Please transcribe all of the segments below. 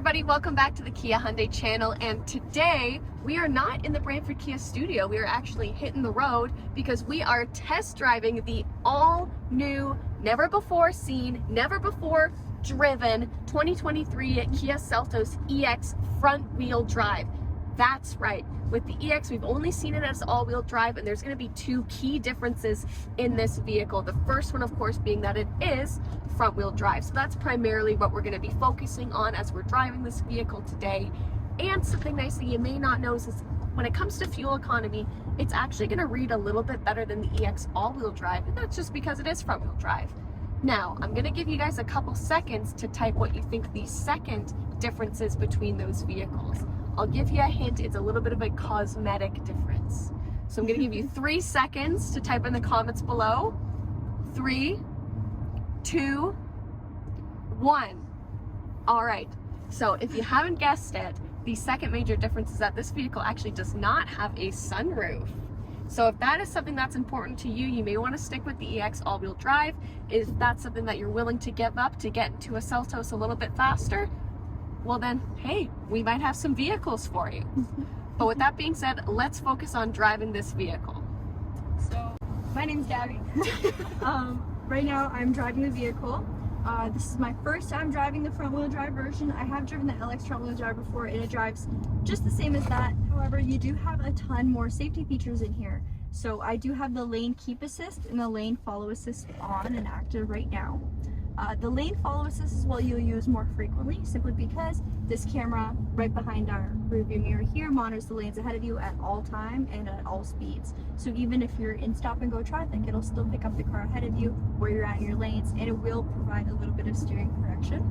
everybody, welcome back to the Kia Hyundai channel, and today we are not in the Brantford Kia studio. We are actually hitting the road because we are test driving the all new, never before seen, never before driven 2023 Kia Seltos EX front wheel drive. That's right, with the EX we've only seen it as all-wheel drive, and there's going to be two key differences in this vehicle. The first one, of course, being that it is front-wheel drive. So that's primarily what we're going to be focusing on as we're driving this vehicle today. And something nice that you may not know is when it comes to fuel economy, it's actually going to read a little bit better than the EX all-wheel drive, and that's just because it is front-wheel drive. Now, I'm going to give you guys a couple seconds to type what you think the second difference is between those vehicles. I'll give you a hint, it's a little bit of a cosmetic difference. So I'm going to give you 3 seconds to type in the comments below. 3, 2, 1. All right, so if you haven't guessed it, the second major difference is that this vehicle actually does not have a sunroof. So if that is something that's important to you, you may want to stick with the EX all-wheel drive. If that's something that you're willing to give up to get into a Seltos a little bit faster, well then, hey, we might have some vehicles for you. But with that being said, let's focus on driving this vehicle. So, my name's Gabi. Right now I'm driving the vehicle. This is my first time driving the front-wheel drive version. I have driven the LX front-wheel drive before, and it drives just the same as that. However, you do have a ton more safety features in here. So I do have the lane keep assist and the lane follow assist on and active right now. The lane follow assist is what you'll use more frequently, simply because this camera right behind our rearview mirror here monitors the lanes ahead of you at all time and at all speeds. So even if you're in stop and go traffic, it'll still pick up the car ahead of you where you're at in your lanes, and it will provide a little bit of steering correction.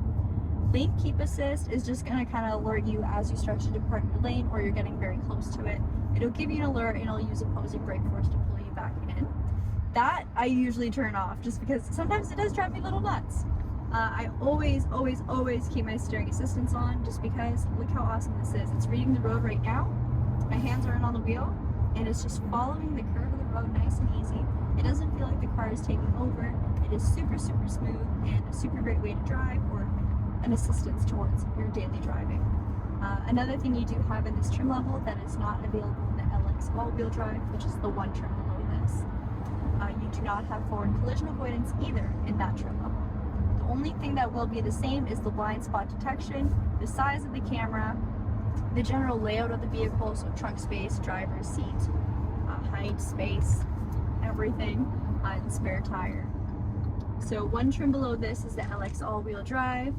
Lane keep assist is just going to kind of alert you as you start to depart your lane or you're getting very close to it. It'll give you an alert and it'll use opposing brake force to pull you back in. That I usually turn off just because sometimes it does drive me a little nuts. I always keep my steering assistance on just because look how awesome this is. It's reading the road right now. My hands are in on the wheel and it's just following the curve of the road nice and easy. It doesn't feel like the car is taking over. It is super smooth and a super great way to drive or an assistance towards your daily driving. Another thing you do have in this trim level that is not available in the LX all-wheel drive, which is the one trim below this. You do not have forward collision avoidance either in that trim level. The only thing that will be the same is the blind spot detection, the size of the camera, the general layout of the vehicle, so trunk space, driver's seat, height, space, everything, and spare tire. So one trim below this is the LX all-wheel drive,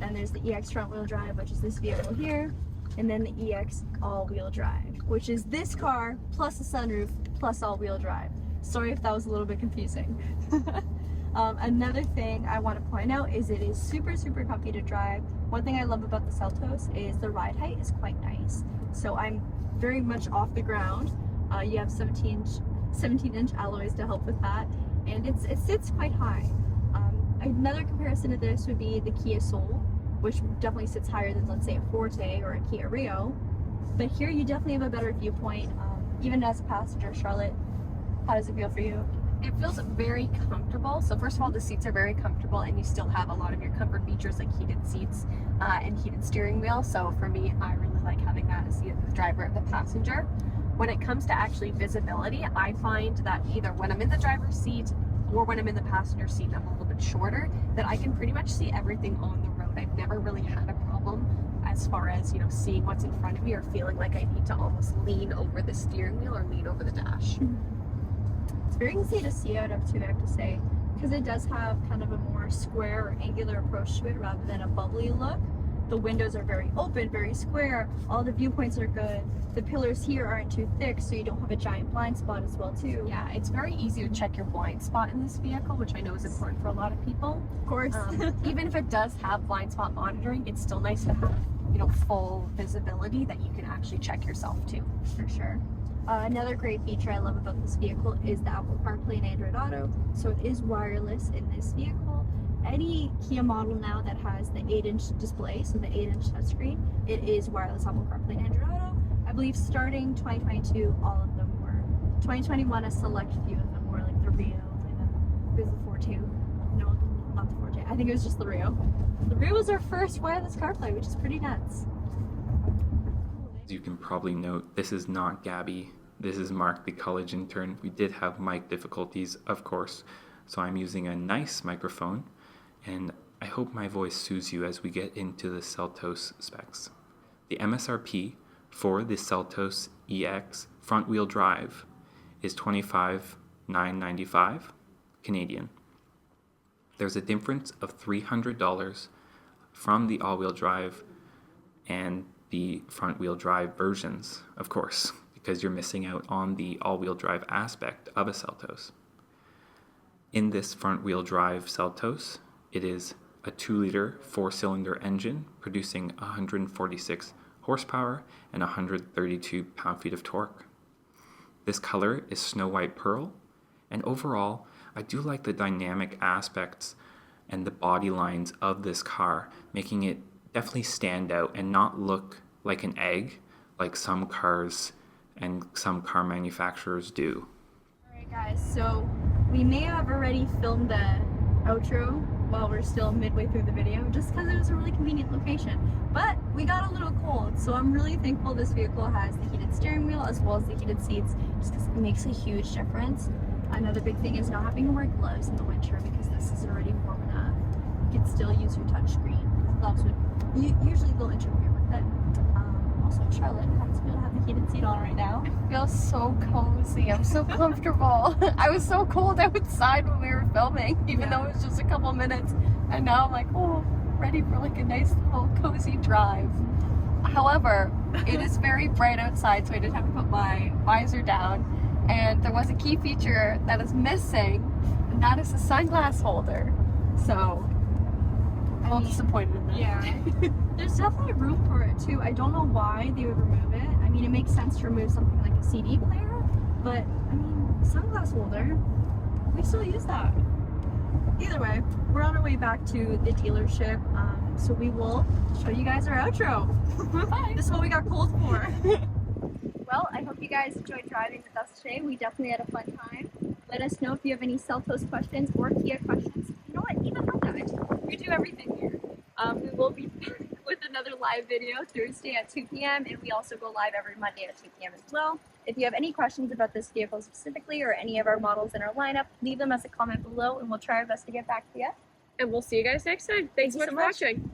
then there's the EX front-wheel drive, which is this vehicle here, and then the EX all-wheel drive, which is this car plus a sunroof plus all-wheel drive. Sorry if that was a little bit confusing. Another thing I want to point out is it is super comfy to drive. One thing I love about the Seltos is the ride height is quite nice. So I'm very much off the ground. You have 17-inch alloys to help with that, and it sits quite high. Another comparison to this would be the Kia Soul, which definitely sits higher than, let's say, a Forte or a Kia Rio. But here you definitely have a better viewpoint. Even as a passenger, Charlotte, how does it feel for you? It feels very comfortable. So first of all, the seats are very comfortable, and you still have a lot of your comfort features like heated seats and heated steering wheel. So for me, I really like having that as the driver and the passenger. When it comes to actually visibility, I find that either when I'm in the driver's seat or when I'm in the passenger seat, I'm a little bit shorter, that I can pretty much see everything on the road. I've never really had a problem as far as, you know, seeing what's in front of me or feeling like I need to almost lean over the steering wheel or lean over the dash. It's very easy to see out of too, I have to say, because it does have kind of a more square or angular approach to it rather than a bubbly look. The windows are very open, very square, all the viewpoints are good. The pillars here aren't too thick, so you don't have a giant blind spot as well too. Yeah, it's very easy to check your blind spot in this vehicle, which I know is important for a lot of people. Of course. Even if it does have blind spot monitoring, it's still nice to have, you know, full visibility that you can actually check yourself too. For sure. Another great feature I love about this vehicle is the Apple CarPlay and Android Auto. So it is wireless in this vehicle. Any Kia model now that has the 8-inch display, so the 8-inch touchscreen, it is wireless Apple CarPlay and Android Auto. I believe starting 2022, all of them were. 2021, a select few of them were, like the Rio and the Forte. No, not the Forte. I think it was just the Rio. The Rio was our first wireless CarPlay, which is pretty nuts. As you can probably note, this is not Gabi. This is Mark, the college intern. We did have mic difficulties, of course, so I'm using a nice microphone, and I hope my voice soothes you as we get into the Seltos specs. The MSRP for the Seltos EX front-wheel drive is $25,995 Canadian. There's a difference of $300 from the all-wheel drive and the front-wheel drive versions, of course, because you're missing out on the all-wheel drive aspect of a Seltos. In this front-wheel drive Seltos, it is a 2-liter 4-cylinder engine producing 146 horsepower and 132 pound-feet of torque. This color is Snow White Pearl, and overall, I do like the dynamic aspects and the body lines of this car, making it definitely stand out and not look like an egg like some cars and some car manufacturers do. Alright guys, so we may have already filmed the outro while we're still midway through the video just because it was a really convenient location. But we got a little cold, so I'm really thankful this vehicle has the heated steering wheel as well as the heated seats, just because it makes a huge difference. Another big thing is not having to wear gloves in the winter because this is already warm enough. You can still use your touch screen. Gloves would usually they'll interfere with it. Also, Charlotte happens to be able to have the heated seat on right now. It feels so cozy. I'm so comfortable. I was so cold outside when we were filming, even though it was just a couple minutes. And now I'm like, oh, ready for like a nice little cozy drive. However, it is very bright outside, so I did have to put my visor down. And there was a key feature that is missing, and that is the sunglass holder. So, I'm a little disappointed in that. Yeah. There's definitely room for it too. I don't know why they would remove it. I mean, it makes sense to remove something like a CD player, but I mean, sunglass holder, we still use that. Either way, we're on our way back to the dealership, so we will show you guys our outro. Bye. This is what we got cold for. Well, I hope you guys enjoyed driving with us today. We definitely had a fun time. Let us know if you have any Seltos questions or Kia questions. You know what? Even on that, we do everything here. We will be back with another live video Thursday at 2 p.m. and we also go live every Monday at 2 p.m. as well. If you have any questions about this vehicle specifically or any of our models in our lineup, leave them as a comment below and we'll try our best to get back to you. And we'll see you guys next time. Thanks so much for watching.